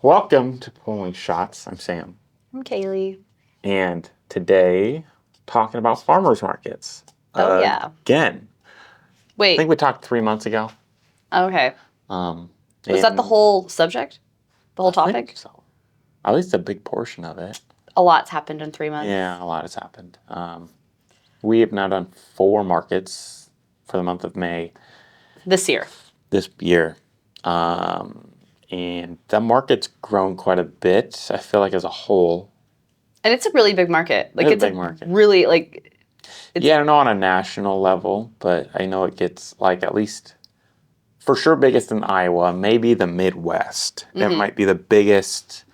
Welcome to Pulling Shots. I'm Sam. I'm Kailee. And today, talking about farmers markets. Oh, yeah. Again. Wait. I think we talked 3 months ago. Okay. Was that the whole subject? The whole topic? I think so. At least a big portion of it. A lot's happened in 3 months. Yeah, a lot has happened. We have now done 4 markets for the month of May. This year. And the market's grown quite a bit, I feel like, as a whole. And it's a really big market. Like, It's a big market. Really, like... Yeah, I don't know on a national level, but I know it gets, like, at least, for sure biggest in Iowa, maybe the Midwest. Mm-hmm. It might be the biggest,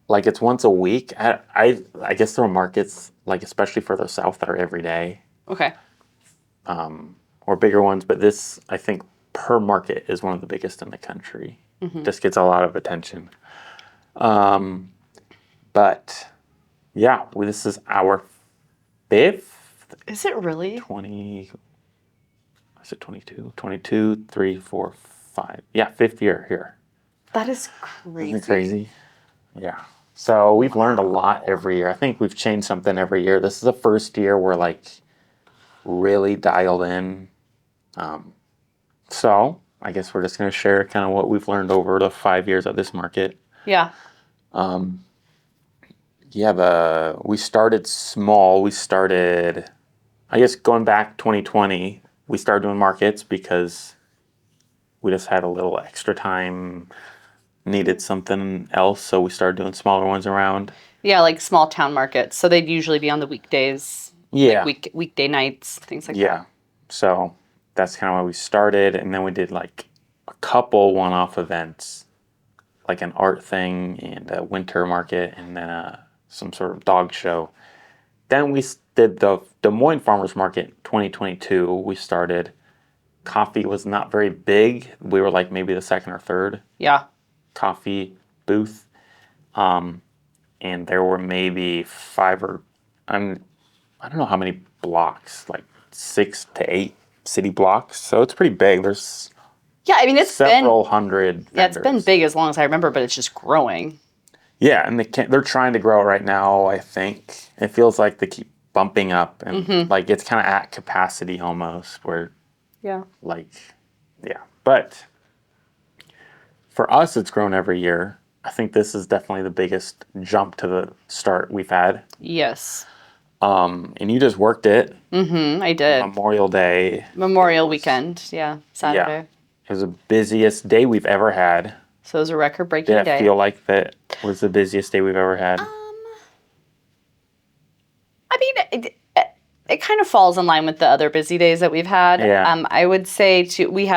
like, it's once a week. I guess there are markets, like, especially further south that are every day. Okay. Or bigger ones, but this, I think, per market is one of the biggest in the country. Mm-hmm. Just gets a lot of attention. But yeah, this is our 5th. Is it really? 22? 22, 3, 4, 5. Yeah, 5th year here. That is crazy. Isn't it crazy? Yeah. So we've learned a lot every year. I think we've changed something every year. This is the first year we're like really dialed in. So I guess we're just going to share kind of what we've learned over the 5 years of this market. Yeah. We started small. We started, I guess, going back 2020, we started doing markets because we just had a little extra time, needed something else, so we started doing smaller ones around. Yeah, like small town markets. So they'd usually be on the weekdays. Yeah. Like weekday nights, things like that. Yeah. So that's kind of why we started, and then we did like a couple one-off events, like an art thing and a winter market, and then some sort of dog show. Then we did the Des Moines Farmers Market 2022. We started. Coffee was not very big. We were like maybe the second or third. Yeah. Coffee booth. And there were maybe 5 or I don't know how many blocks, like 6 to 8 city blocks. So it's pretty big. There's it's several hundred vendors. Yeah, it's been big as long as I remember, but it's just growing. Yeah, and they're trying to grow right now, I think. It feels like they keep bumping up, and like it's kind of at capacity almost, where But for us, it's grown every year. I think this is definitely the biggest jump to the start we've had. Yes. And you just worked it. Mm-hmm, I did. Memorial Day. Memorial weekend, yeah, Saturday. Yeah. It was the busiest day we've ever had. So it was a record-breaking day. Did it feel like that was the busiest day we've ever had? It kind of falls in line with the other busy days that we've had. Yeah. I would say we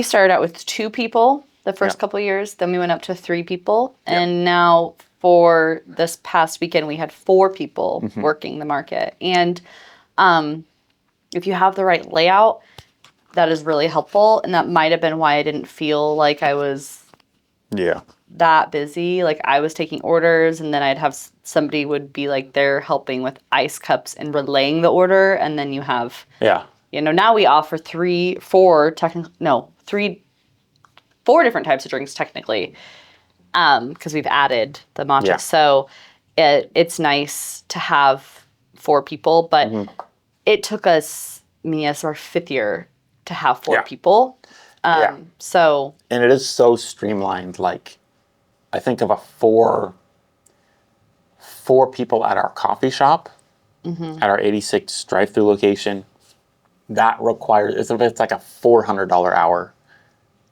started out with 2 people the first couple of years, then we went up to 3 people, and now for this past weekend we had 4 people working the market. And if you have the right layout, that is really helpful, and that might have been why I didn't feel like I was that busy. Like, I was taking orders, and then I'd have somebody would be like there helping with ice cups and relaying the order, and then you have now we offer 4 different types of drinks technically, because we've added the matcha. So it's nice to have 4 people, but it took us, as our 5th year, to have 4 people. So, and it is so streamlined. Like, I think of a 4 people at our coffee shop, at our 86 drive-through location. That requires, if it's like a $400 hour,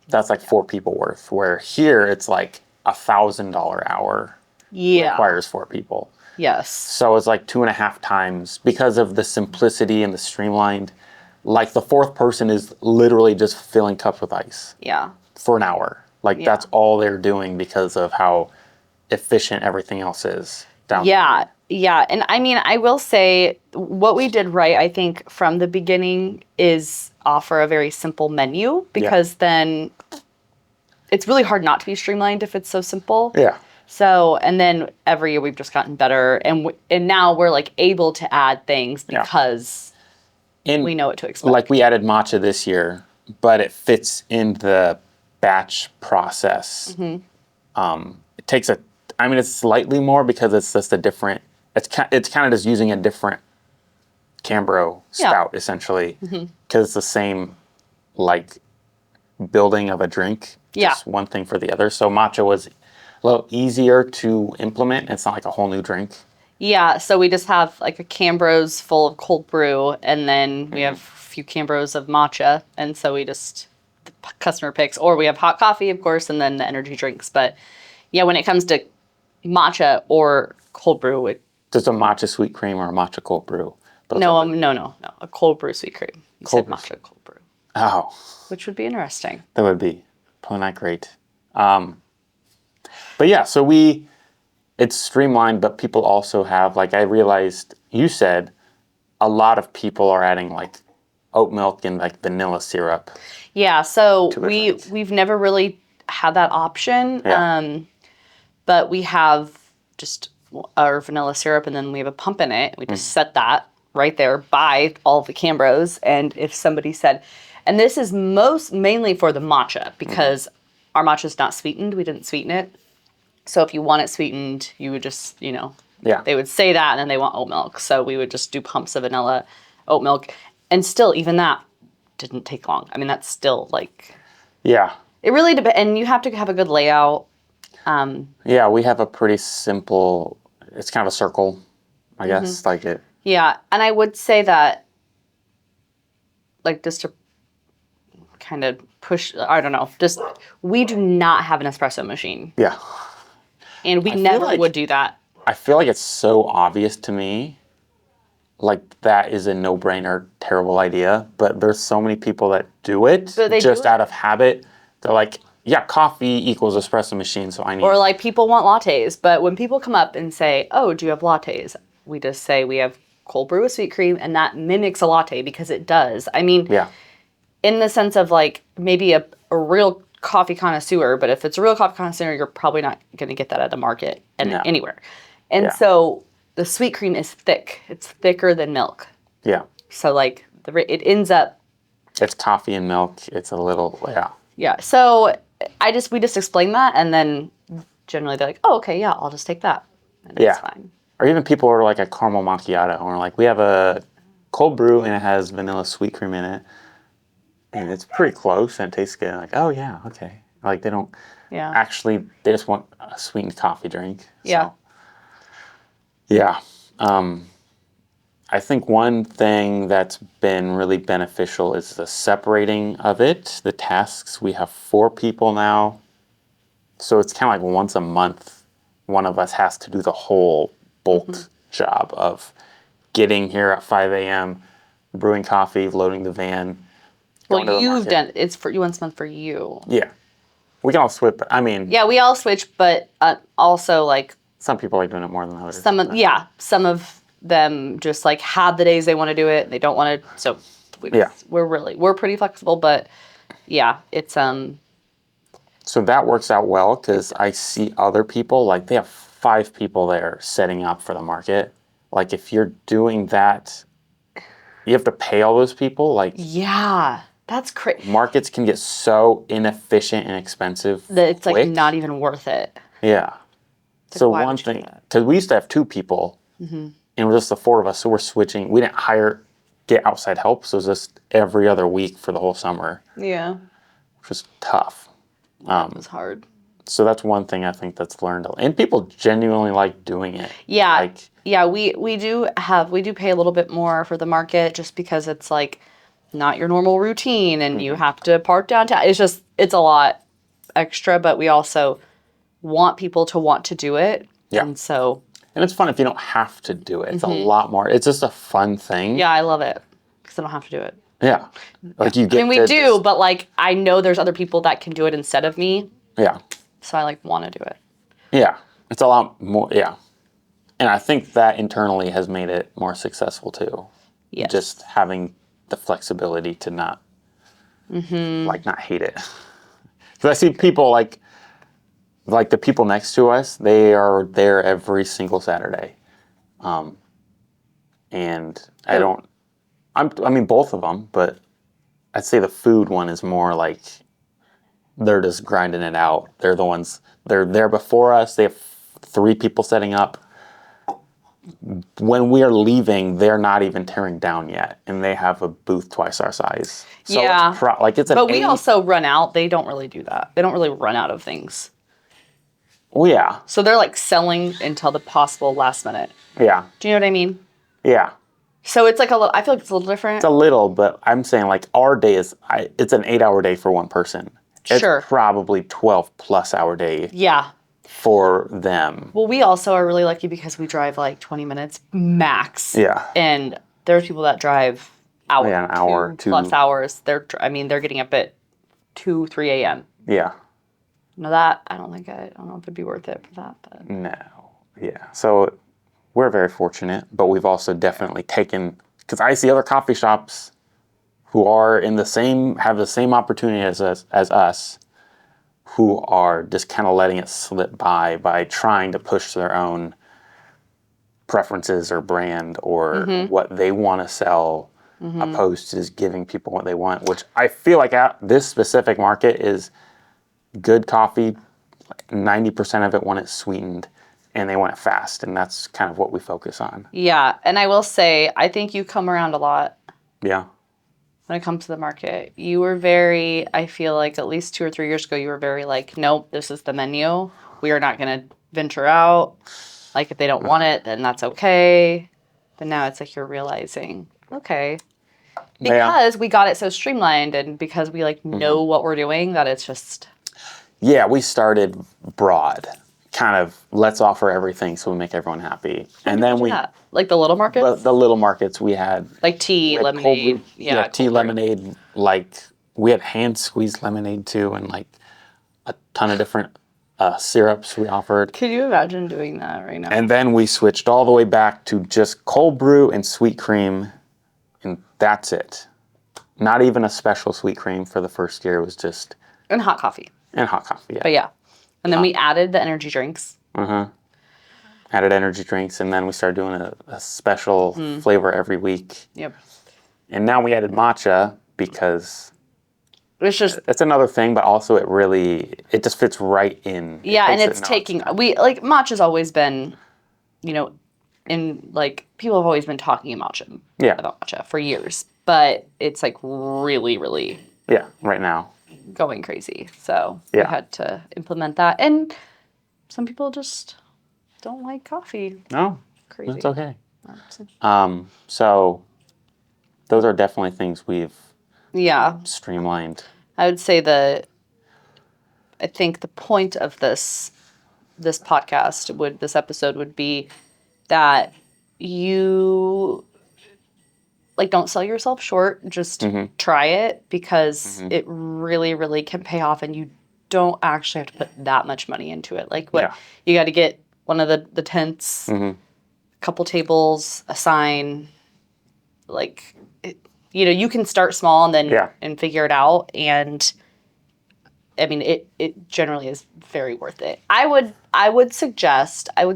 that's like 4 people worth. Where here it's like $1,000 hour. Requires 4 people. Yes. So it's like 2.5 times because of the simplicity and the streamlined. Like, the 4th person is literally just filling cups with ice. Yeah. For an hour. Like, that's all they're doing because of how efficient everything else is down there. Yeah. And I will say what we did right, I think, from the beginning is offer a very simple menu, because then it's really hard not to be streamlined if it's so simple. Yeah. So, and then every year we've just gotten better, and now we're like able to add things because we know what to expect. Like, we added matcha this year, but it fits in the batch process. It takes it's slightly more because it's just a different, it's kind of just using a different Cambro stout, essentially, because it's the same, like, building of a drink, just one thing for the other. So matcha was a little easier to implement. It's not like a whole new drink. Yeah, so we just have like a Cambros full of cold brew, and then we have a few Cambros of matcha, and so the customer picks, or we have hot coffee, of course, and then the energy drinks. But yeah, when it comes to matcha or cold brew, Just a matcha sweet cream or a matcha cold brew. no, a cold brew sweet cream. You said matcha cold brew. Oh. Which would be interesting. That would be probably not great. But yeah, so it's streamlined, but people also have, like, I realized you said a lot of people are adding like oat milk and like vanilla syrup. Yeah, so we've never really had that option. Yeah. But we have just our vanilla syrup, and then we have a pump in it. We just set that right there by all the Cambros. And if somebody said, and this is mainly for the matcha, because our matcha is not sweetened. We didn't sweeten it. So if you want it sweetened, you would just, they would say that, and then they want oat milk. So we would just do pumps of vanilla, oat milk. And still, even that didn't take long. I mean, that's still like... Yeah. It really depends. And you have to have a good layout. Yeah, we have a pretty simple, it's kind of a circle, I guess, like it. Yeah, and I would say that, like, just to kind of push, I don't know, just, we do not have an espresso machine. Yeah. And we never would do that. I feel like it's so obvious to me, like that is a no-brainer, terrible idea, but there's so many people that do it just out of habit. They're like, yeah, coffee equals espresso machine, so I need... Or like people want lattes, but when people come up and say, oh, do you have lattes? We just say we have cold brew with sweet cream, and that mimics a latte because it does. I mean, in the sense of like maybe a real coffee connoisseur, but if it's a real coffee connoisseur, you're probably not going to get that at the market anywhere. And so the sweet cream is thick. It's thicker than milk. Yeah. So like it ends up... It's coffee and milk. It's a little, Yeah. So we just explain that, and then generally they're like, oh, okay, yeah, I'll just take that. And it's fine. Or even people order like a caramel macchiato, or like, we have a cold brew and it has vanilla sweet cream in it. And it's pretty close and it tastes good. Like, oh yeah, okay. Like they don't actually, they just want a sweetened coffee drink. Yeah. So, yeah. I think one thing that's been really beneficial is the separating of it, the tasks. We have 4 people now. So it's kind of like once a month, one of us has to do the whole bulk job of getting here at 5 a.m., brewing coffee, loading the van. Well, you've done it's for once a month for you. Yeah. We can all switch. I mean... Yeah, we all switch, but also like... Some people like doing it more than others. Some of them just like have the days they want to do it. They don't want to. So we're pretty flexible, but yeah, it's So that works out well because I see other people, like they have 5 people there setting up for the market. Like if you're doing that, you have to pay all those people. Like that's crazy. Markets can get so inefficient and expensive that it's like not even worth it. Yeah. So one thing, because we used to have 2 people, and it was just the 4 of us, so we're switching. We didn't get outside help, so it was just every other week for the whole summer. Yeah. Which was tough. That was hard. So that's one thing I think that's learned. And people genuinely like doing it. Yeah. We do pay a little bit more for the market just because it's like not your normal routine and you have to park downtown. It's a lot extra, but we also want people to want to do it. Yeah. And it's fun if you don't have to do it. It's a lot more. It's just a fun thing. Yeah, I love it because I don't have to do it. Yeah. Like you get. I mean, we do, but like I know there's other people that can do it instead of me. Yeah. So I like want to do it. Yeah, it's a lot more. Yeah, and I think that internally has made it more successful too. Yeah. Just having the flexibility to not not hate it. Because I see people like the people next to us, they are there every single Saturday. And I mean, both of them, but I'd say the food one is more like they're just grinding it out. They're the ones, they're there before us. They have 3 people setting up. When we are leaving, they're not even tearing down yet, and they have a booth twice our size. So Yeah. it's an But we 8. also run out. They don't really do that. They don't really run out of things. Well, yeah. So they're like selling until the possible last minute. Yeah. Do you know what I mean? Yeah. So it's like a little, I feel like it's a little different. It's a little, but I'm saying like our day it's an 8-hour day for one person. It's Sure. probably 12+ hour day Yeah. for them. Well, we also are really lucky because we drive like 20 minutes max. Yeah. And there's people that drive hour, Yeah, an hour, 2 plus hours. They're getting up at 2, 3 a.m. Yeah. No, that, I don't know if it'd be worth it for that. But. No. Yeah. So we're very fortunate, but we've also definitely taken, because I see other coffee shops who are have the same opportunity as us, who are just kind of letting it slip by trying to push their own preferences or brand or what they want to sell, opposed to just giving people what they want, which I feel like this specific market is good coffee. 90% of it want it sweetened, and they want it fast, and that's kind of what we focus on. Yeah, and I will say, I think you come around a lot. Yeah. When it comes to the market. You were very, I feel like at least 2 or 3 years ago, you were very like, nope, this is the menu. We are not going to venture out. Like, if they don't want it, then that's okay. But now it's like you're realizing, okay. Because we got it so streamlined and because we like know what we're doing, that it's just. Yeah, we started broad. Kind of, let's offer everything so we make everyone happy. And then like the little markets? The little markets we had. Like tea, lemonade. Yeah, tea, lemonade. Like, we had hand squeezed lemonade too, and like a ton of different syrups we offered. Could you imagine doing that right now? And then we switched all the way back to just cold brew and sweet cream, and that's it. Not even a special sweet cream for the first year. It was just. And hot coffee. And hot coffee, yeah. But yeah. And then we added the energy drinks. Added energy drinks, and then we started doing a special flavor every week. Yep. And now we added matcha because it's another thing, but also it just fits right in. Yeah, and it's matcha's always been, in like people have always been talking about matcha for years, but it's like really, really right now going crazy. So we had to implement that, and some people just don't like coffee. No, crazy. That's okay. So those are definitely things we've streamlined. I would say I think the point of this podcast this episode would be that you like don't sell yourself short, just try it because it really, really can pay off and you don't actually have to put that much money into it. Like you got to get one of the tents, a couple tables, a sign, like you can start small and then and figure it out. And I mean, it generally is very worth it. I would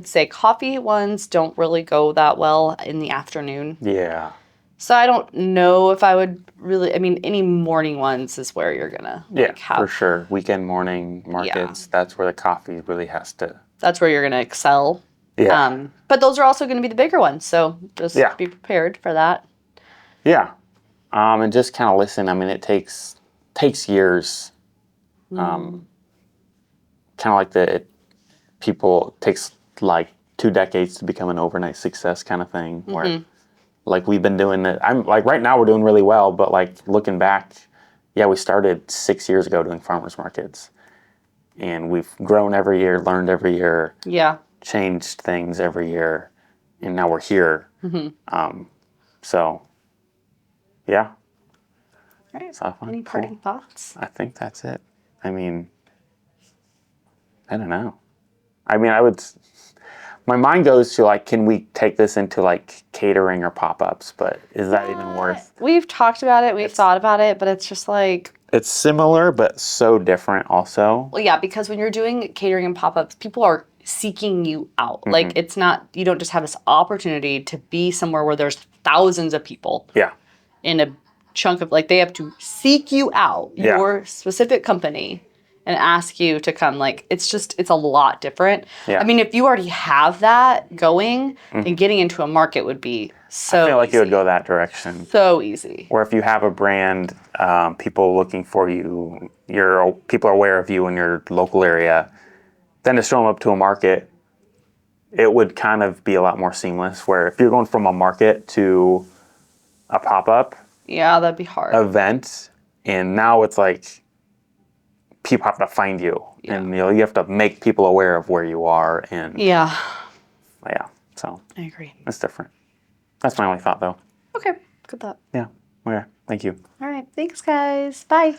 say coffee ones don't really go that well in the afternoon. Yeah. So I don't know if I would really, any morning ones is where you're gonna have. For sure. Weekend morning markets, that's where the coffee really has to. That's where you're gonna excel. Yeah. But those are also gonna be the bigger ones, so just be prepared for that. Yeah. And just kind of listen. I mean, it takes years. Kind of like it takes like 2 decades to become an overnight success kind of thing. Where, like, we've been doing it. I'm like right now we're doing really well, but like looking back, we started 6 years ago doing farmers markets, and we've grown every year, learned every year, changed things every year, and now we're here. So. Yeah. All right. So any parting thoughts? I think that's it. I mean, I don't know. I mean, my mind goes to like, can we take this into like catering or pop-ups? But is that even worth? We've talked about it. We've thought about it, but it's just like. It's similar, but so different also. Well, yeah, because when you're doing catering and pop-ups, people are seeking you out. Like, it's not, you don't just have this opportunity to be somewhere where there's thousands of people. Yeah. In a chunk of, like, they have to seek you out, your specific company, and ask you to come. Like, it's a lot different. Yeah. I mean, if you already have that going, then getting into a market would be so I feel like easy. it would go that direction. So easy. Or if you have a brand, people looking for you, people are aware of you in your local area, then to show them up to a market, it would kind of be a lot more seamless. Where if you're going from a market to a pop-up Yeah, that'd be hard. event, and now it's like people have to find you, and you have to make people aware of where you are, and Yeah. So I agree. it's different. That's my only thought, though. Okay. Good thought. Yeah. Okay. Thank you. All right. Thanks, guys. Bye.